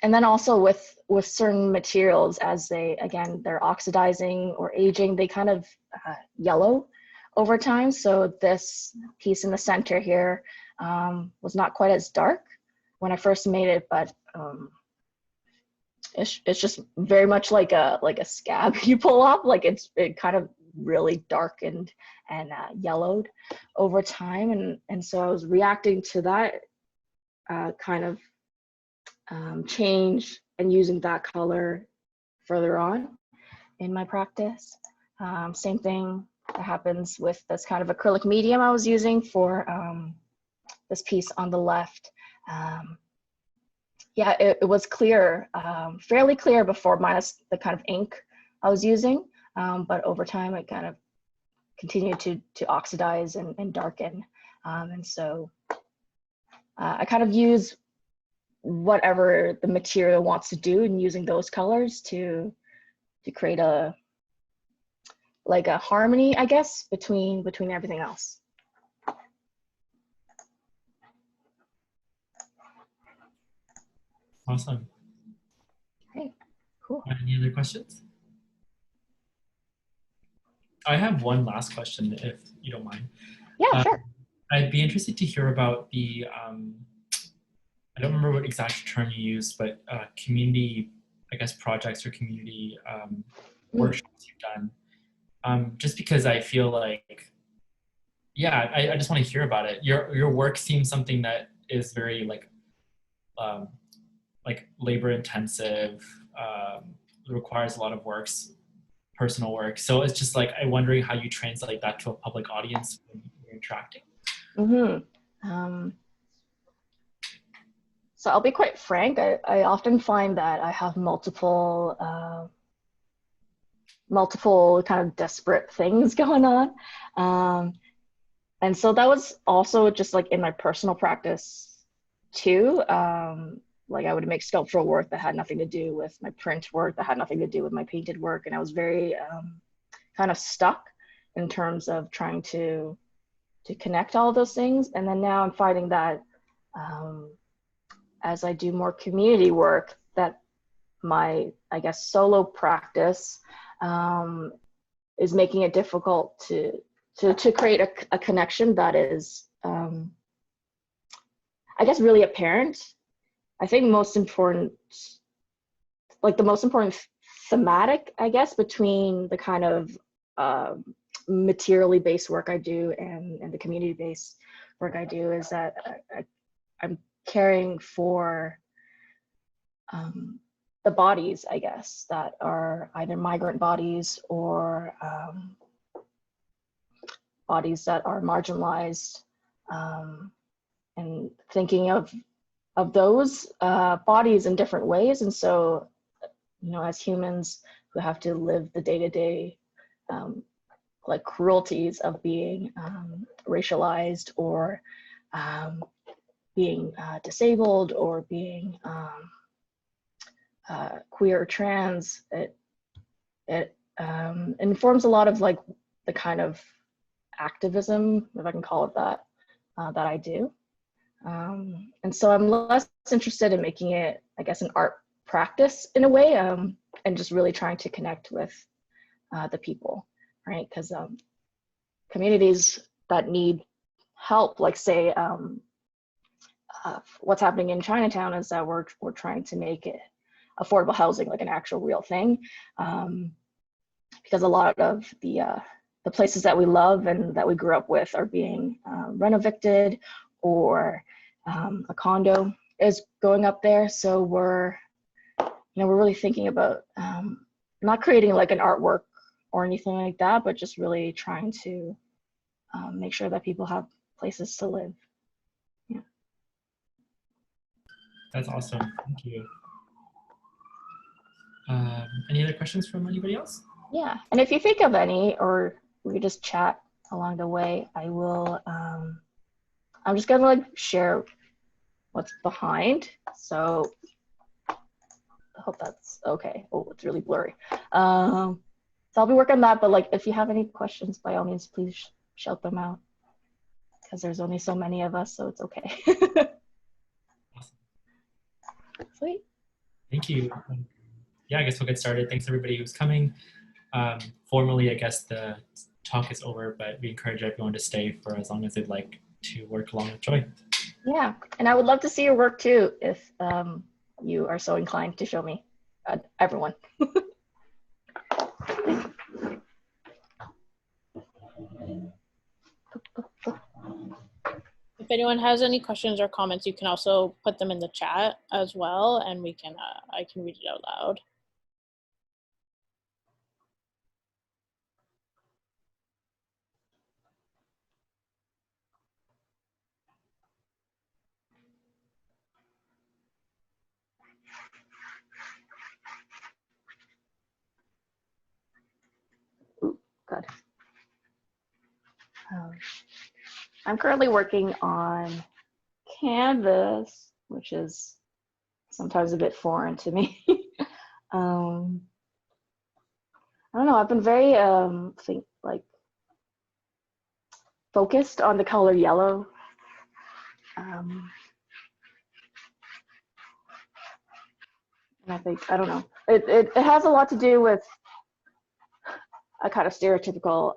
And then also with certain materials, as they're oxidizing or aging, they kind of yellow over time. So this piece in the center here was not quite as dark when I first made it, but it's just very much like a scab you pull off. Like it kind of really darkened and yellowed over time, and so I was reacting to that kind of change and using that color further on in my practice. Same thing that happens with this kind of acrylic medium I was using for this piece on the left. Yeah, it was clear, fairly clear before, minus the kind of ink I was using, but over time it kind of continued to oxidize and darken. And so I kind of use whatever the material wants to do, and using those colors to create a harmony, I guess, between everything else. Awesome. Okay, cool. Any other questions? I have one last question, if you don't mind. Yeah, sure. I'd be interested to hear about the, I don't remember what exact term you used, but community, I guess, projects or community workshops you've done. Just because I feel like, yeah, I just want to hear about it. Your work seems something that is very like labor intensive, requires a lot of personal work. So it's just like, I'm wondering how you translate that to a public audience when you're interacting. So I'll be quite frank. I often find that I have multiple kind of desperate things going on. And so that was also just like in my personal practice too. Like I would make sculptural work that had nothing to do with my print work, that had nothing to do with my painted work. And I was very kind of stuck in terms of trying to connect all of those things. And then now I'm finding that as I do more community work, that my, I guess, solo practice is making it difficult to create a connection that is, I guess, really apparent. I think the most important thematic, I guess, between the kind of materially based work I do and the community based work I do is that I'm caring for the bodies, I guess, that are either migrant bodies or bodies that are marginalized, and thinking of those bodies in different ways. And so, you know, as humans who have to live the day-to-day like cruelties of being racialized or being disabled or being queer or trans, it informs a lot of like the kind of activism, if I can call it that, that I do. And so I'm less interested in making it, I guess, an art practice in a way, and just really trying to connect with the people, right? Because communities that need help, like say, what's happening in Chinatown is that we're trying to make it affordable housing like an actual real thing, because a lot of the places that we love and that we grew up with are being reno-evicted, or a condo is going up there. So we're really thinking about not creating like an artwork or anything like that, but just really trying to make sure that people have places to live. Yeah. That's awesome. Thank you. Any other questions from anybody else? Yeah, and if you think of any, or we could just chat along the way, I will, I'm just gonna like share what's behind. So I hope that's okay. Oh, it's really blurry. So I'll be working on that, but like if you have any questions, by all means, please shout them out, because there's only so many of us, so it's okay. Awesome. Sweet. Thank you. Yeah, I guess we'll get started. Thanks everybody who's coming. Formally, I guess the talk is over, but we encourage everyone to stay for as long as they'd like to work along with Joy. Yeah, and I would love to see your work too if you are so inclined to show me, everyone. If anyone has any questions or comments, you can also put them in the chat as well, and we can I can read it out loud. Ooh, good. I'm currently working on canvas, which is sometimes a bit foreign to me. I don't know. I've been very focused on the color yellow. And I think, I don't know. It has a lot to do with a kind of stereotypical,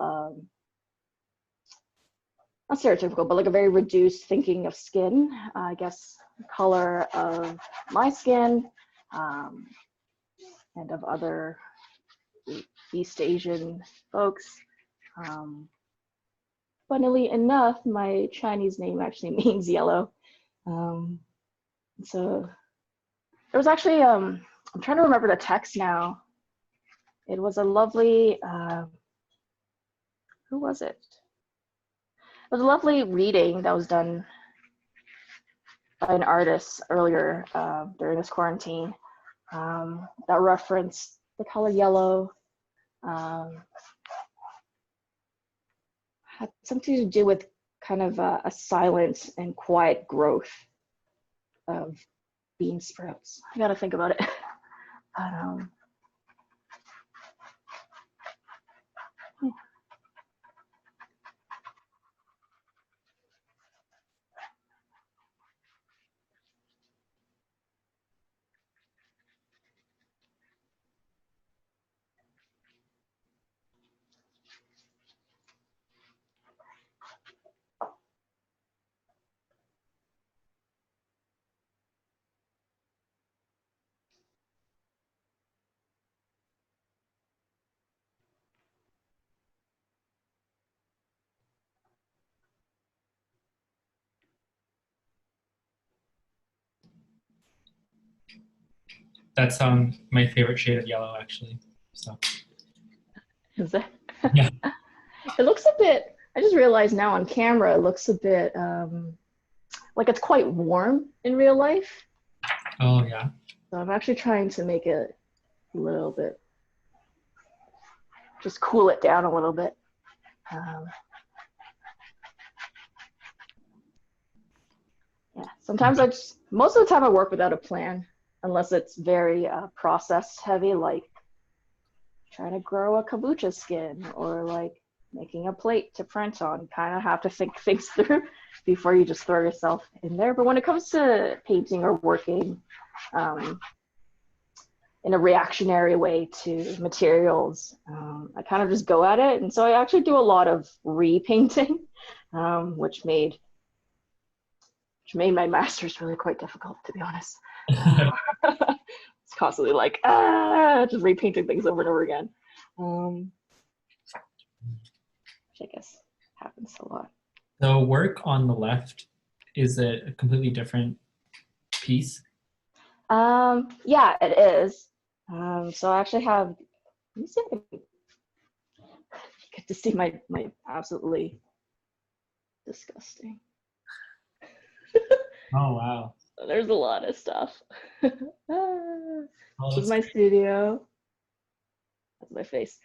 not stereotypical, but like a very reduced thinking of skin. I guess the color of my skin and of other East Asian folks. Funnily enough, my Chinese name actually means yellow. So there was actually, I'm trying to remember the text now. It was a lovely, who was it? It was a lovely reading that was done by an artist earlier during this quarantine that referenced the color yellow. Had something to do with kind of a silent and quiet growth of bean sprouts. I gotta think about it. That's my favorite shade of yellow, actually. So. Is it? Yeah. It looks a bit, I just realized now on camera, it looks a bit like it's quite warm in real life. Oh, yeah. So I'm actually trying to make it a little bit, just cool it down a little bit. Yeah, sometimes most of the time I work without a plan, unless it's very process heavy, like trying to grow a kombucha skin or like making a plate to print on. Kind of have to think things through before you just throw yourself in there. But when it comes to painting or working in a reactionary way to materials, I kind of just go at it. And so I actually do a lot of repainting, which made my master's really quite difficult, to be honest. It's constantly like, just repainting things over and over again. Which I guess happens a lot. The work on the left, is it a completely different piece? Yeah, it is. So I actually have, let me see if I can get to see my absolutely disgusting. Oh, wow. There's a lot of stuff. Oh, This is my studio. That's my face.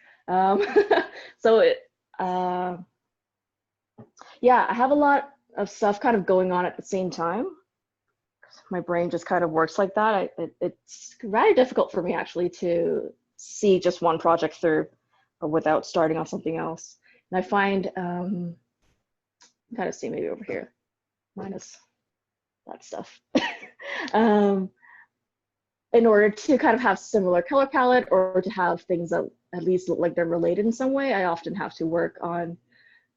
So yeah, I have a lot of stuff kind of going on at the same time. My brain just kind of works like that. It's very difficult for me actually to see just one project through without starting on something else. And I find, kind of see maybe over here, minus that stuff. in order to kind of have similar color palette or to have things that at least look like they're related in some way, I often have to work on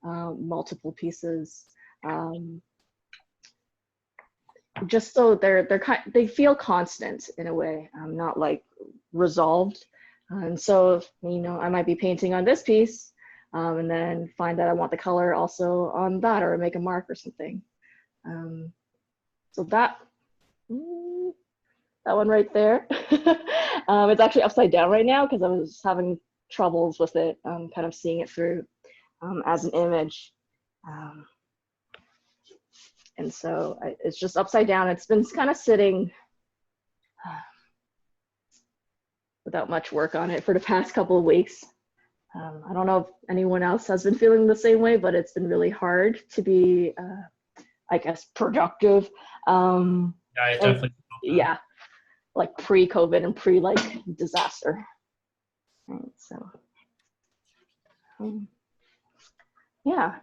multiple pieces, just so they feel constant in a way, not like resolved. And so, you know, I might be painting on this piece and then find that I want the color also on that, or make a mark or something. So that one right there, it's actually upside down right now because I was having troubles with it, kind of seeing it through as an image. And so it's just upside down. It's been kind of sitting without much work on it for the past couple of weeks. I don't know if anyone else has been feeling the same way, but it's been really hard to be, I guess, productive. Yeah, I definitely. Yeah, like pre-COVID and pre-like disaster. Right, so, yeah.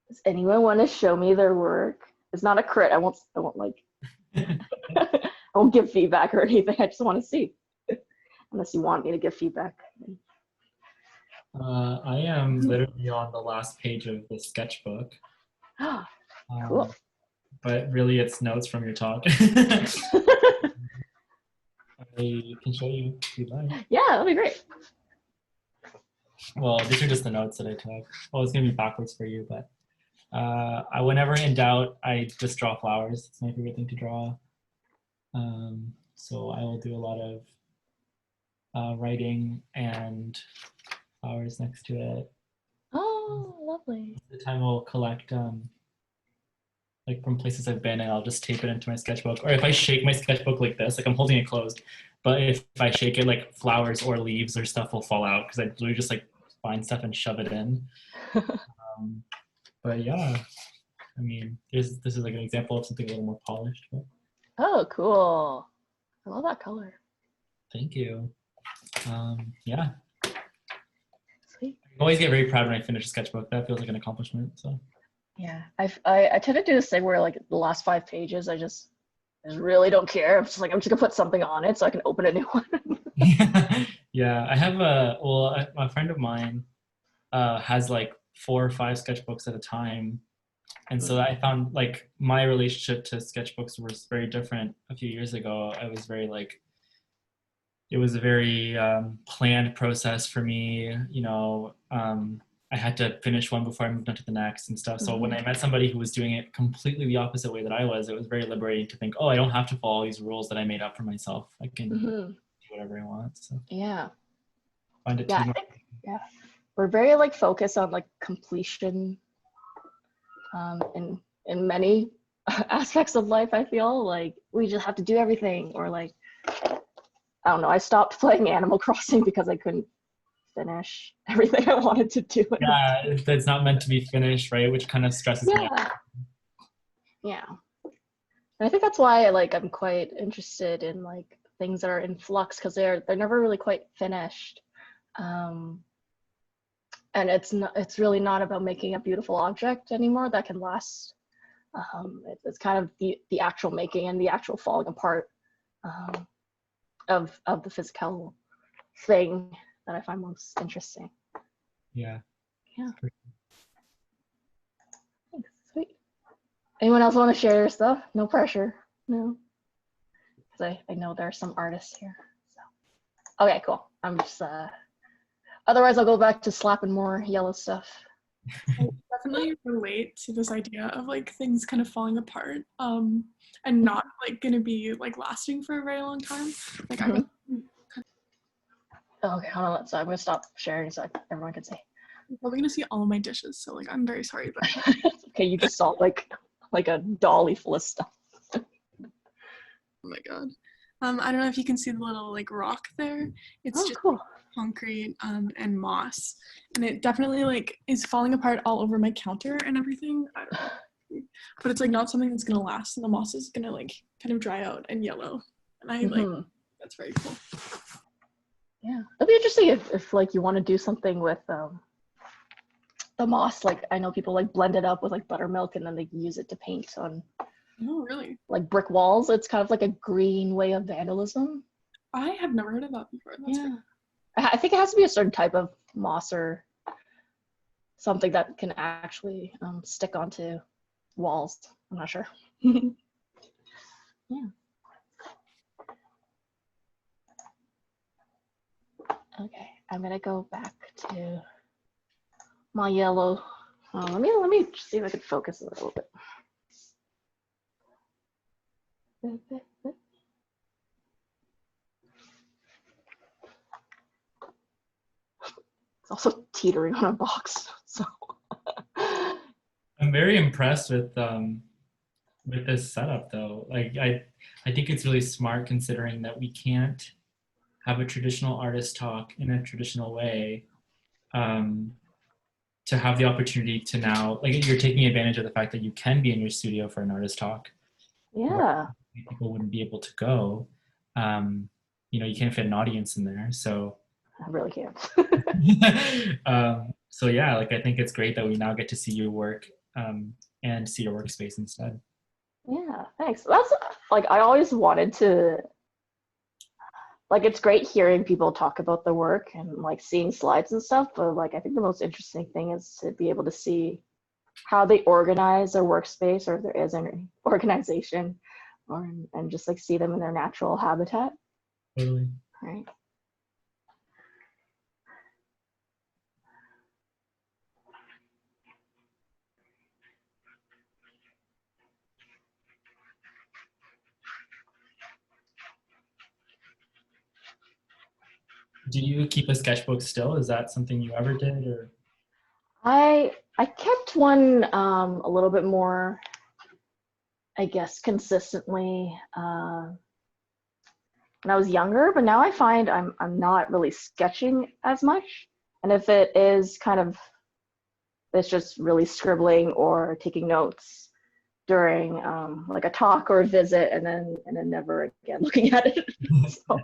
Does anyone want to show me their work? It's not a crit. I won't like, I won't give feedback or anything. I just want to see, unless you want me to give feedback. I am literally on the last page of the sketchbook. Cool. But really, it's notes from your talk. I can show you if you'd like. Yeah, that'd be great. Well, these are just the notes that I took. Well, it's gonna be backwards for you, but whenever in doubt, I just draw flowers. It's my favorite thing to draw. So I will do a lot of writing and flowers next to it. Oh, lovely. The time I'll collect like from places I've been, and I'll just tape it into my sketchbook. Or if I shake my sketchbook like this, like I'm holding it closed, but if I shake it, like flowers or leaves or stuff will fall out because I literally just like find stuff and shove it in. But yeah, I mean, this is like an example of something a little more polished. But Oh, cool. I love that color. thank you. Yeah. Sweet. I always get very proud when I finish a sketchbook. That feels like an accomplishment. So. Yeah. I tend to do this thing where like the last 5 pages, I just really don't care. I'm just gonna put something on it so I can open a new one. Yeah, I have a friend of mine has like 4 or 5 sketchbooks at a time. And so I found like my relationship to sketchbooks was very different a few years ago. I was very like, it was a very planned process for me. You know, I had to finish one before I moved on to the next and stuff. So when I met somebody who was doing it completely the opposite way that I was, it was very liberating to think, oh, I don't have to follow these rules that I made up for myself. I can do whatever I want. So yeah. Find it Yeah, yeah. We're very like focused on like completion in many aspects of life. I feel like we just have to do everything, or like, I don't know, I stopped playing Animal Crossing because I couldn't finish everything I wanted to do. Yeah, it's not meant to be finished, right? Which kind of stresses me out. Yeah. And I think that's why like I'm quite interested in like things that are in flux, because they're never really quite finished. And it's really not about making a beautiful object anymore that can last. It's kind of the actual making and the actual falling apart of the physical thing that I find most interesting. Yeah. Yeah. Thanks. Sweet. Anyone else want to share your stuff? No pressure. No. Because I know there are some artists here. So. Okay, cool. I'm just otherwise I'll go back to slapping more yellow stuff. I definitely relate to this idea of like things kind of falling apart and not like gonna be like lasting for a very long time. Like Okay, hold on. So I'm gonna stop sharing so everyone can see. I'm probably gonna see all of my dishes, so like I'm very sorry, but okay, you just saw like a dolly full of stuff. Oh my god. I don't know if you can see the little like rock there. It's just cool. Concrete and moss, and it definitely like is falling apart all over my counter and everything. I don't know. But it's like not something that's gonna last, and the moss is gonna like kind of dry out and yellow, and I like that's very cool. Yeah, it'll be interesting if like you want to do something with the moss, like I know people like blend it up with like buttermilk and then they use it to paint on Oh, really? like brick walls. It's kind of like a green way of vandalism. I have never heard of that before. That's Yeah. I think it has to be a certain type of moss or something that can actually stick onto walls. I'm not sure. Yeah. Okay, I'm gonna go back to my yellow. Let me see if I can focus a little bit. It's also teetering on a box, so. I'm very impressed with this setup though. Like I think it's really smart considering that we can't have a traditional artist talk in a traditional way. To have the opportunity to now, like you're taking advantage of the fact that you can be in your studio for an artist talk. Yeah. People wouldn't be able to go. You know, you can't fit an audience in there. So I really can't. so yeah, like I think it's great that we now get to see your work and see your workspace instead. Yeah, thanks. That's like I always wanted to, like it's great hearing people talk about the work and like seeing slides and stuff, but like I think the most interesting thing is to be able to see how they organize their workspace, or if there is an organization, or and just like see them in their natural habitat. Totally. Right. Do you keep a sketchbook still? Is that something you ever did, or? I kept one a little bit more, I guess, consistently when I was younger, but now I find I'm not really sketching as much. And if it is kind of, it's just really scribbling or taking notes during like a talk or a visit, and then never again looking at it. So,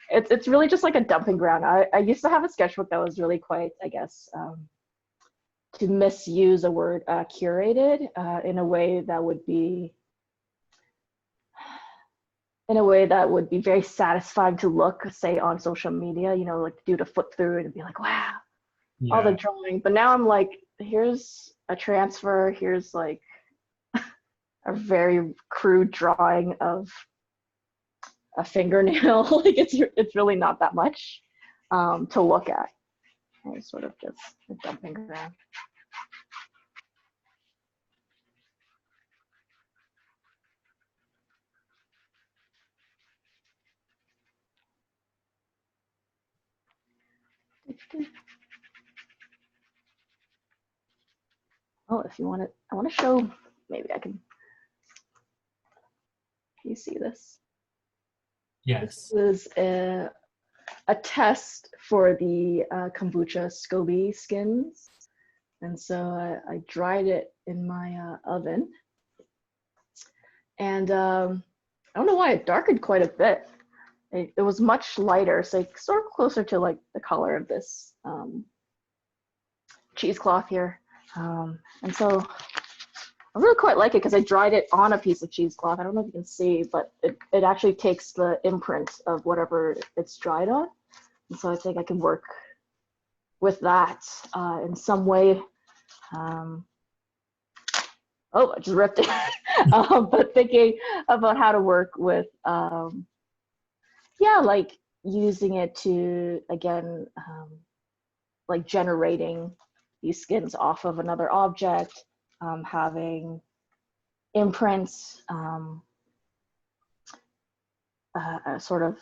it's really just like a dumping ground. I used to have a sketchbook that was really quite, I guess, to misuse a word, curated in a way that would be very satisfying to look, say, on social media, you know, like do to flip through it and be like, wow, all the drawing. But now I'm like, here's a transfer, here's like a very crude drawing of a fingernail. Like it's really not that much to look at. It's sort of just a dumping ground. Oh, if you want it, I want to show, maybe I can, you see this? Yes. This is a test for the kombucha SCOBY skins. And so I dried it in my oven. And I don't know why it darkened quite a bit. It was much lighter, so sort of closer to like the color of this cheesecloth here. And so I really quite like it because I dried it on a piece of cheesecloth. I don't know if you can see, but it actually takes the imprint of whatever it's dried on. And so I think I can work with that in some way. Oh, I just ripped it. But thinking about how to work with, yeah, like using it to, again, like generating these skins off of another object, having imprints, a sort of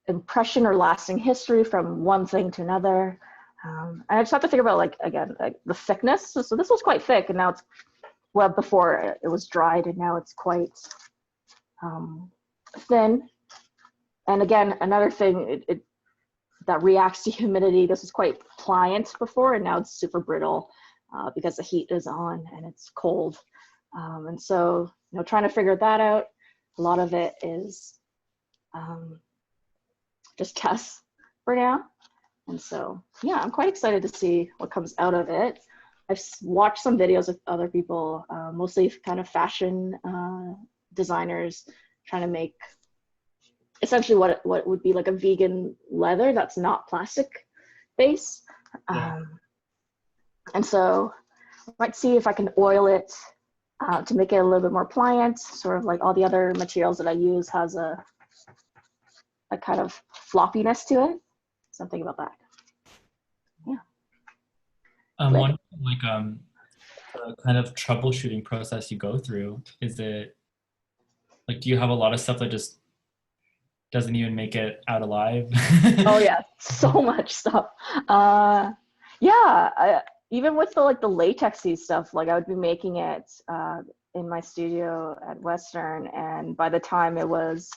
impression or lasting history from one thing to another. And I just have to think about, like, again, like the thickness. So this was quite thick, and now it's, well, before it was dried, and now it's quite thin. And again, another thing, that reacts to humidity. This was quite pliant before, and now it's super brittle because the heat is on and it's cold. And so, you know, trying to figure that out. A lot of it is just tests for now. And so, yeah, I'm quite excited to see what comes out of it. I've watched some videos of other people, mostly kind of fashion designers, trying to make essentially what would be like a vegan leather that's not plastic base. And so I might see if I can oil it to make it a little bit more pliant, sort of like all the other materials that I use has a kind of floppiness to it. Something about that. One like the kind of troubleshooting process you go through, is it like, do you have a lot of stuff that just doesn't even make it out alive? Oh yeah, so much stuff. Even with the latexy stuff, like I would be making it in my studio at Western, and by the time it was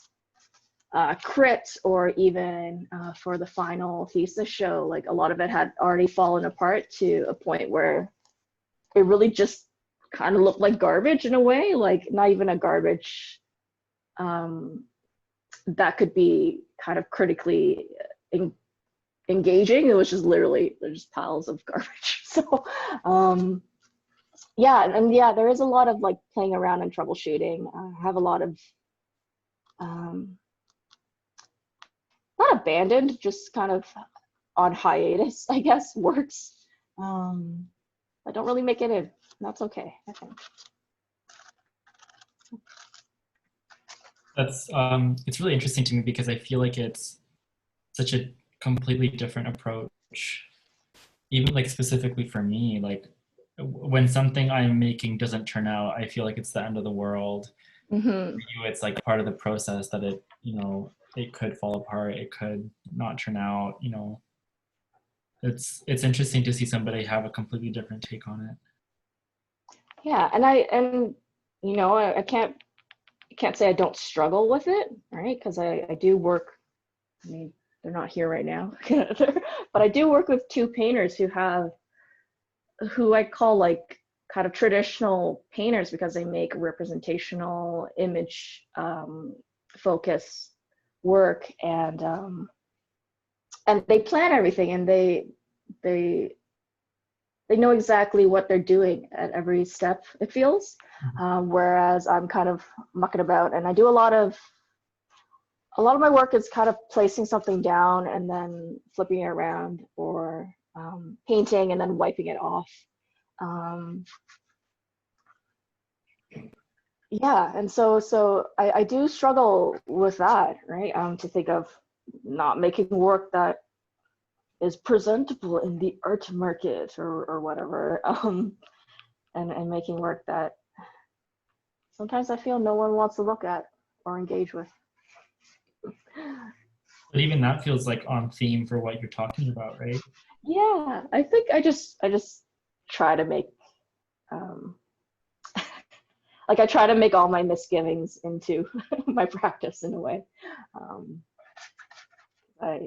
crit or even for the final thesis show, like a lot of it had already fallen apart to a point where it really just kind of looked like garbage in a way, like not even a garbage that could be kind of critically engaging. It was just literally just piles of garbage. So there is a lot of like playing around and troubleshooting. I have a lot of not abandoned, just kind of on hiatus, I guess, works. I don't really make it in. That's okay, I think. That's it's really interesting to me because I feel like it's such a completely different approach, even like specifically for me. Like when something I'm making doesn't turn out, I feel like it's the end of the world. Mm-hmm. For you, it's like part of the process that it, you know, it could fall apart, it could not turn out, you know. It's interesting to see somebody have a completely different take on it. Yeah, and you know, I can't say I don't struggle with it, right? Because I do work. I mean, they're not here right now, but I do work with two painters who I call like kind of traditional painters because they make representational image focus work, and they plan everything, and they know exactly what they're doing at every step, it feels. Whereas I'm kind of mucking about, and I do a lot of my work is kind of placing something down and then flipping it around, or painting and then wiping it off. And so I do struggle with that, right? To think of not making work that is presentable in the art market or whatever, and making work that sometimes I feel no one wants to look at or engage with. But even that feels like on theme for what you're talking about, right? Yeah, I think I just try to make like I try to make all my misgivings into my practice in a way. I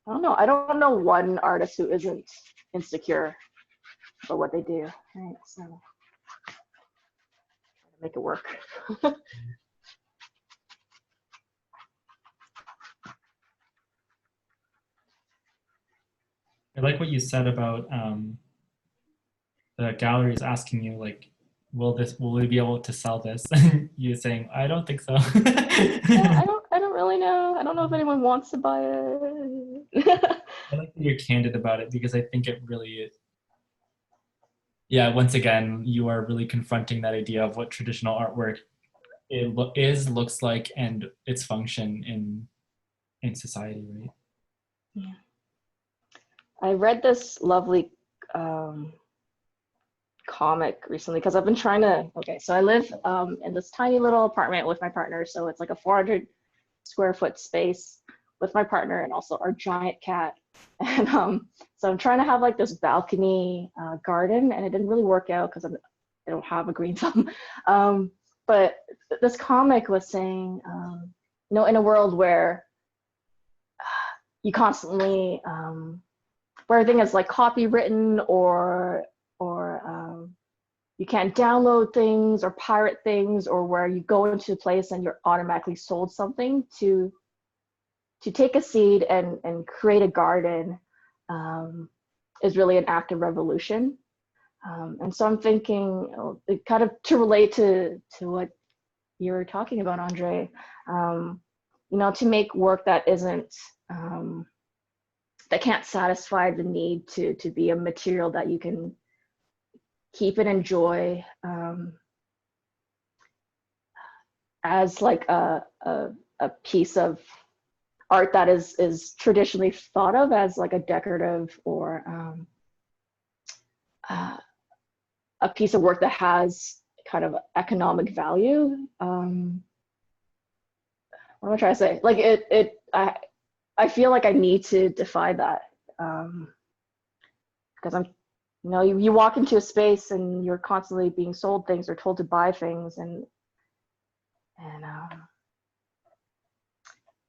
don't know. I don't know one artist who isn't insecure for what they do, right? So try to make it work. I like what you said about the galleries asking you like, will we be able to sell this? You saying, I don't think so. Yeah, I don't really know. I don't know if anyone wants to buy it. I like that you're candid about it, because I think it really is. Yeah, once again, you are really confronting that idea of what traditional artwork looks like and its function in society, right? Yeah. I read this lovely comic recently because I've been trying to, so I live in this tiny little apartment with my partner, so it's like a 400 square foot space with my partner and also our giant cat. And so I'm trying to have like this balcony garden, and it didn't really work out because I don't have a green thumb. But this comic was saying, you know, in a world where you constantly where everything is like copywritten, or you can't download things or pirate things, or where you go into a place and you're automatically sold something to take a seed and create a garden is really an act of revolution. And so I'm thinking, kind of to relate to what you were talking about, Andre, you know, to make work that isn't, that can't satisfy the need to be a material that you can keep and enjoy, as like a piece of art that is traditionally thought of as like a decorative or a piece of work that has kind of economic value. What am I trying to say? Like I feel like I need to defy that, because I'm, you know, you walk into a space and you're constantly being sold things or told to buy things, and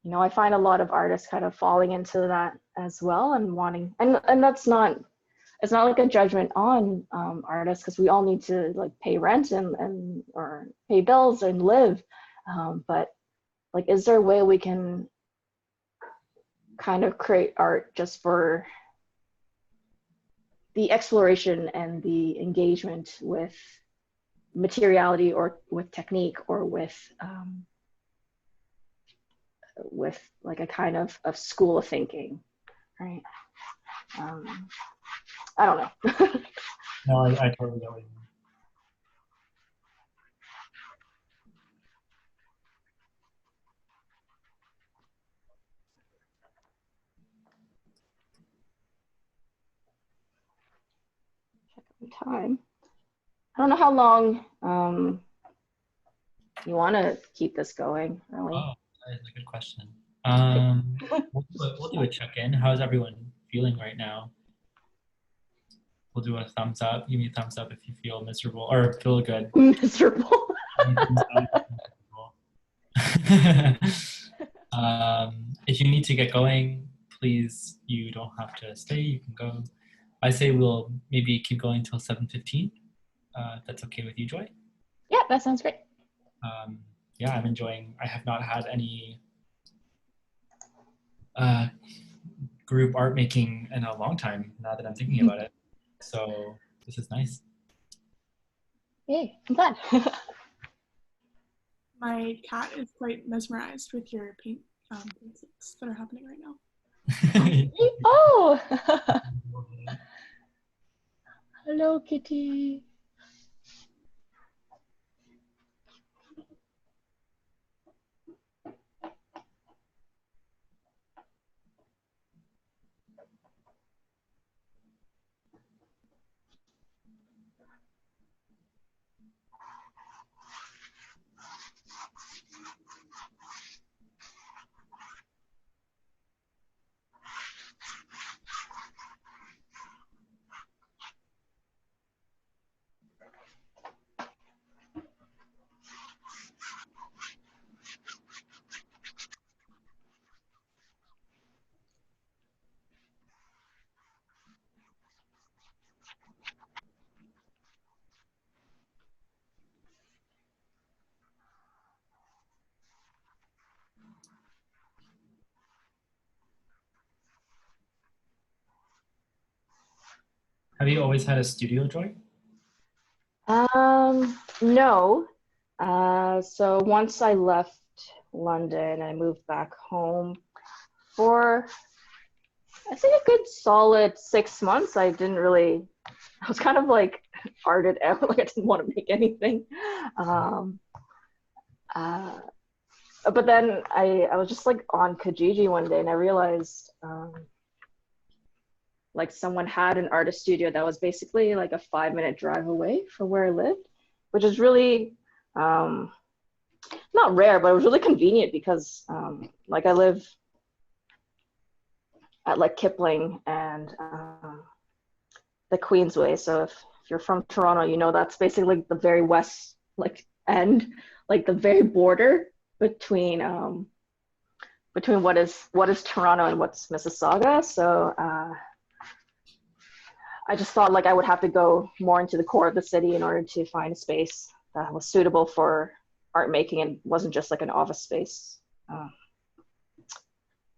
you know, I find a lot of artists kind of falling into that as well, and wanting, and that's not, it's not like a judgment on artists, because we all need to like pay rent and or pay bills and live, but like, is there a way we can kind of create art just for the exploration and the engagement with materiality, or with technique, or with like a kind of school of thinking, right? I don't know. No, I totally get what you mean. Time. I don't know how long you want to keep this going, really. Oh, that is a good question. We'll do a check-in. How's everyone feeling right now? We'll do a thumbs up. Give me a thumbs up if you feel miserable or feel good. Miserable. If you need to get going, please, you don't have to stay. You can go. I say we'll maybe keep going till 7:15. If that's okay with you, Joy? Yeah, that sounds great. Yeah, I'm enjoying. I have not had any group art making in a long time, now that I'm thinking about it. So this is nice. Yay, I'm glad. My cat is quite mesmerized with your paintings that are happening right now. Oh! Hello, kitty. Have you always had a studio, Joy? No. So once I left London, I moved back home for, I think, a good solid 6 months. I was kind of like arted out, like I didn't want to make anything. But then I was just like on Kijiji one day, and I realized like someone had an artist studio that was basically like a 5-minute drive away from where I lived, which is really not rare, but it was really convenient, because like I live at like Kipling and the Queensway. So if you're from Toronto, you know that's basically like the very west like end, like the very border between what is Toronto and what's Mississauga. So I just thought like I would have to go more into the core of the city in order to find a space that was suitable for art making and wasn't just like an office space.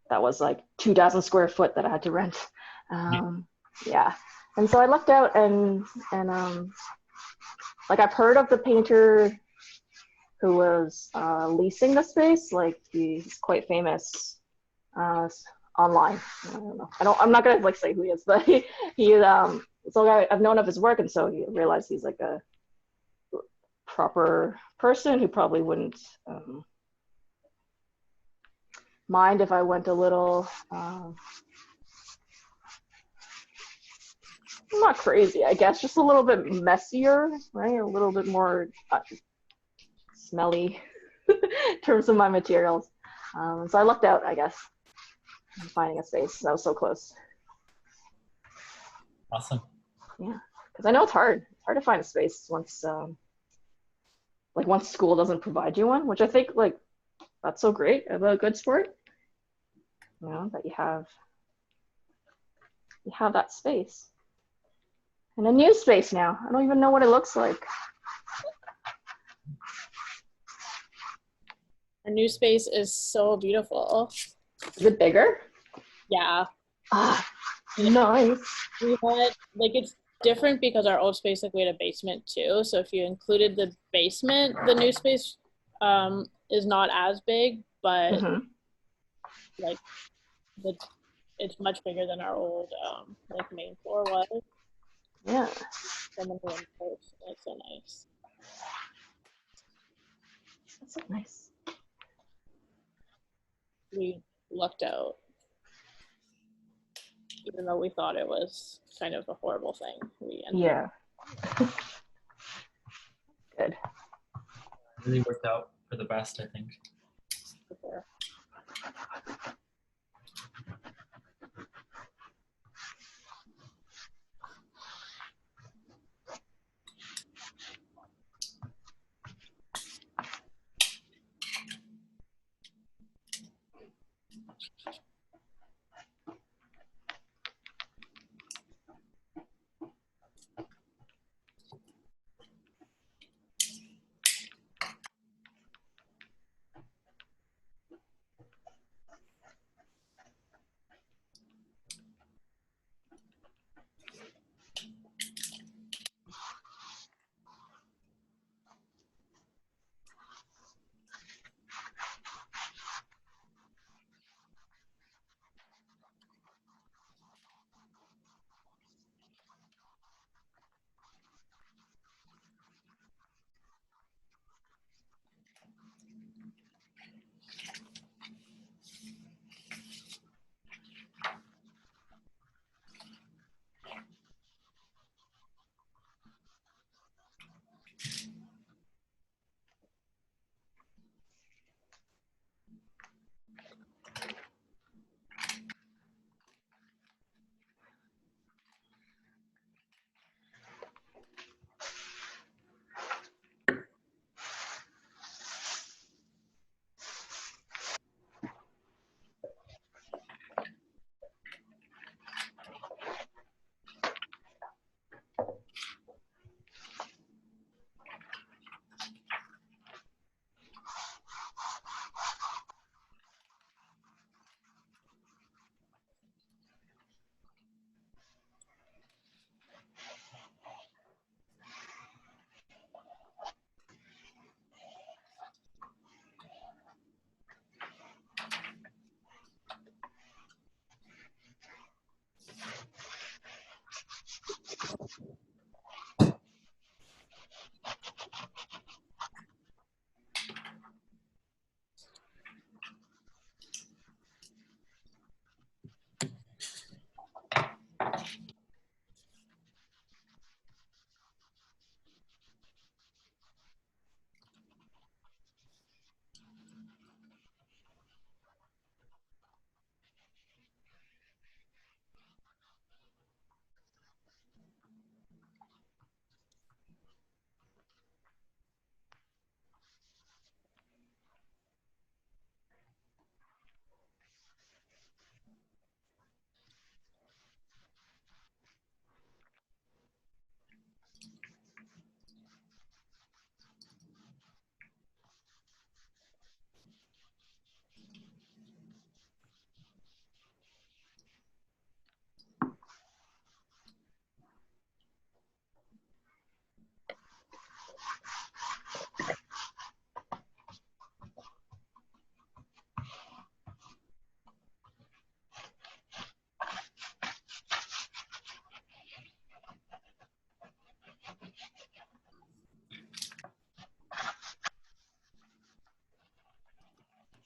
that was like 2,000 square foot that I had to rent. Yeah. And so I lucked out and like I've heard of the painter who was leasing the space. Like he's quite famous online. I don't know. I'm not gonna like say who he is, but so I've known of his work, and so you realize he's like a proper person who probably wouldn't mind if I went a little not crazy, I guess, just a little bit messier, right? A little bit more smelly in terms of my materials. So I lucked out, I guess, in finding a space that was so close. Awesome. Yeah, because I know it's hard. It's hard to find a space once, like once school doesn't provide you one, which I think like that's so great about a good sport. You know, that you have that space. And a new space now. I don't even know what it looks like. Our new space is so beautiful. Is it bigger? Yeah. Ah, nice. We had, like, it's different because our old space, like, we had a basement too. So if you included the basement, the new space is not as big, but like it's much bigger than our old like main floor was. Yeah. Someone who imports, it's so nice. That's so nice. We lucked out, even though we thought it was kind of a horrible thing. We ended up. Good. It really worked out for the best, I think. Sure.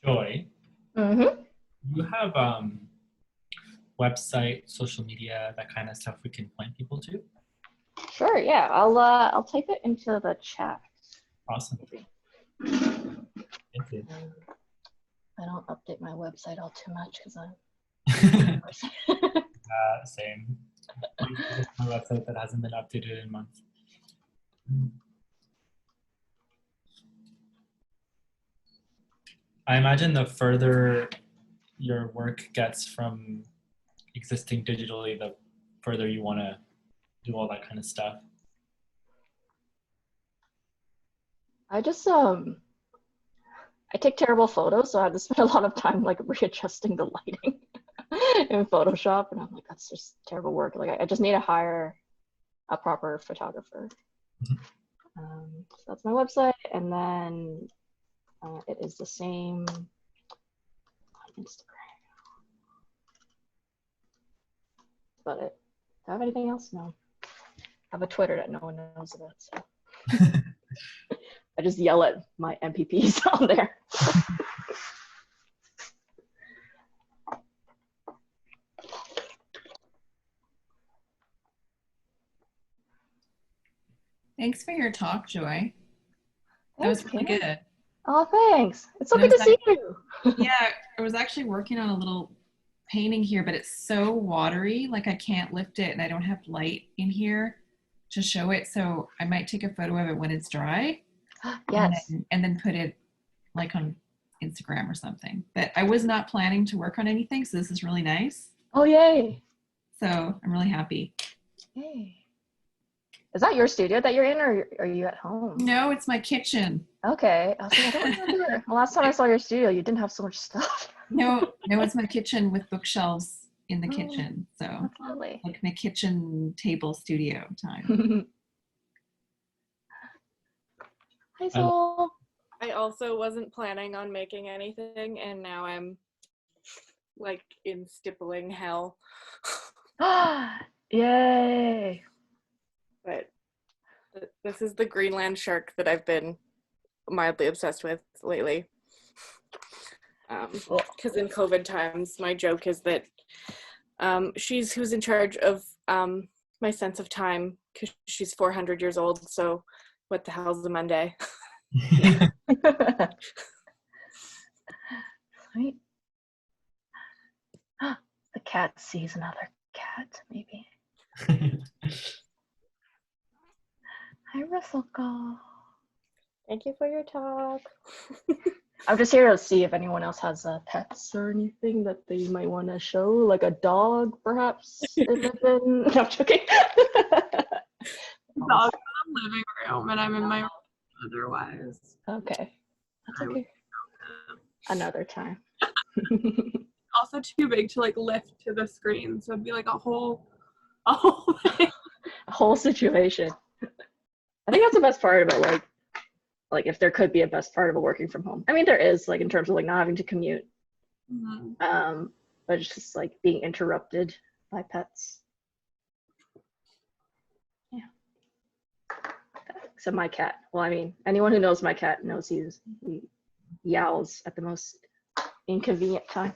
Joy, Mm-hmm. you have website, social media, that kind of stuff we can point people to? Sure, yeah. I'll type it into the chat. Awesome. Maybe. Thank you. I don't update my website all too much because I'm Same. My website that hasn't been updated in months. I imagine the further your work gets from existing digitally, the further you want to do all that kind of stuff. I just I take terrible photos, so I have to spend a lot of time like readjusting the lighting in Photoshop, and I'm like, that's just terrible work. Like I just need to hire a proper photographer. Mm-hmm. So that's my website, and then it is the same on Instagram. That's about it. Do I have anything else? No. I have a Twitter that no one knows about, so I just yell at my MPPs on there. Thanks for your talk, Joy. That was really good. Oh, thanks. It's so And good to see you. Yeah, I was actually working on a little painting here, but it's so watery, like I can't lift it and I don't have light in here to show it. So I might take a photo of it when it's dry. Yes. And then put it like on Instagram or something. But I was not planning to work on anything, so this is really nice. Oh, yay. So I'm really happy. Yay. Is that your studio that you're in, or are you at home? No, it's my kitchen. Okay. I was like, I don't remember. The last time I saw your studio, you didn't have so much stuff. No, it's my kitchen with bookshelves in the kitchen. So That's lovely. like my kitchen table studio time. Hi, Sol. I also wasn't planning on making anything, and now I'm like in stippling hell. Yay. But this is the Greenland shark that I've been mildly obsessed with lately. Because in COVID times, my joke is that she's who's in charge of my sense of time, because she's 400 years old, so what the hell's a Monday? Sweet. The cat sees another cat, maybe. Hi, Russell. Thank you for your talk. I'm just here to see if anyone else has pets or anything that they might want to show, like a dog, perhaps. No, I'm joking. Dog in the living room, and I'm in my room otherwise. Okay. That's okay. Another time. Also too big to like lift to the screen, so it'd be like a whole thing. A whole situation. I think that's the best part about like if there could be a best part of working from home. I mean, there is, like, in terms of like not having to commute. Mm-hmm. But it's just like being interrupted by pets. Yeah. Except my cat. Well, I mean, anyone who knows my cat knows he yowls at the most inconvenient time.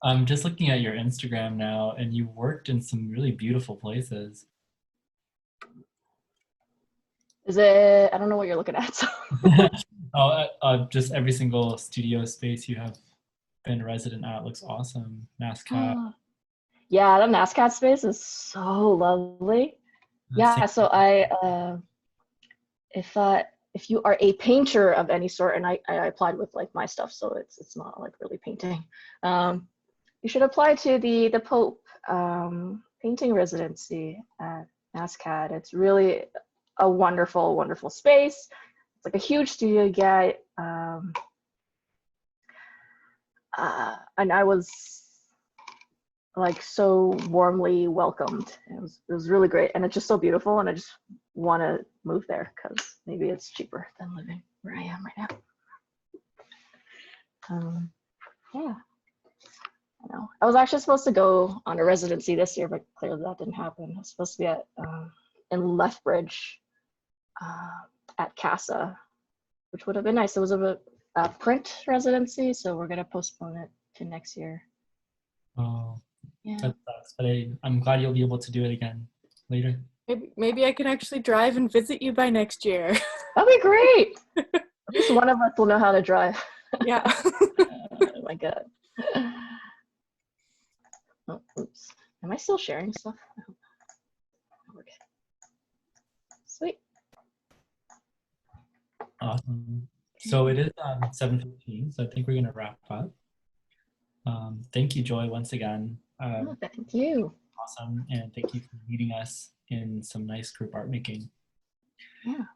I'm just looking at your Instagram now, and you worked in some really beautiful places. Is it? I don't know what you're looking at. So. Just every single studio space you have been resident at looks awesome. NSCAD. Yeah, the NSCAD space is so lovely. Yeah, so if you are a painter of any sort, and I applied with like my stuff, so it's not like really painting. You should apply to the Pope painting residency at NSCAD. It's really a wonderful, wonderful space. It's like a huge studio you get. And I was like so warmly welcomed. It was really great, and it's just so beautiful, and I just want to move there because maybe it's cheaper than living where I am right now. Yeah, I know. I was actually supposed to go on a residency this year, but clearly that didn't happen. I was supposed to be at in Lethbridge at CASA, which would have been nice. It was a print residency, so we're gonna postpone it to next year. Oh, Yeah. that sucks. But I'm glad you'll be able to do it again later. Maybe I can actually drive and visit you by next year. That'd be great. At least one of us will know how to drive. Yeah. Oh my god. Oh, oops. Am I still sharing stuff? Okay. Sweet. Awesome. So it is 7:15, so I think we're gonna wrap up. Thank you, Joy, once again. Oh, thank you. Awesome, and thank you for leading us in some nice group art making. Yeah.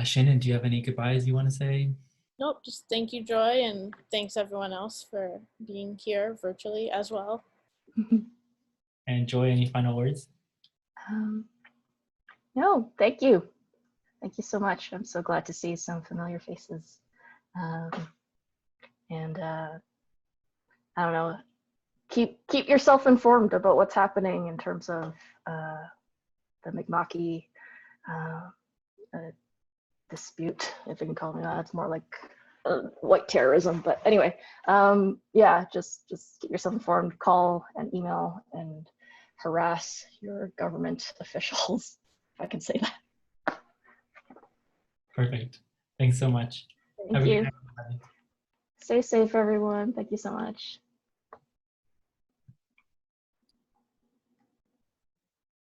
Shannon, do you have any goodbyes you want to say? Nope, just thank you, Joy, and thanks everyone else for being here virtually as well. And Joy, any final words? No, thank you. Thank you so much. I'm so glad to see some familiar faces. And I don't know, keep yourself informed about what's happening in terms of the Mi'kmaqi dispute, if you can call me that. It's more like white terrorism, but anyway, yeah, just keep yourself informed, call and email and harass your government officials, if I can say that. Perfect. Thanks so much. Thank Have a good you. night, everybody. Stay safe, everyone. Thank you so much.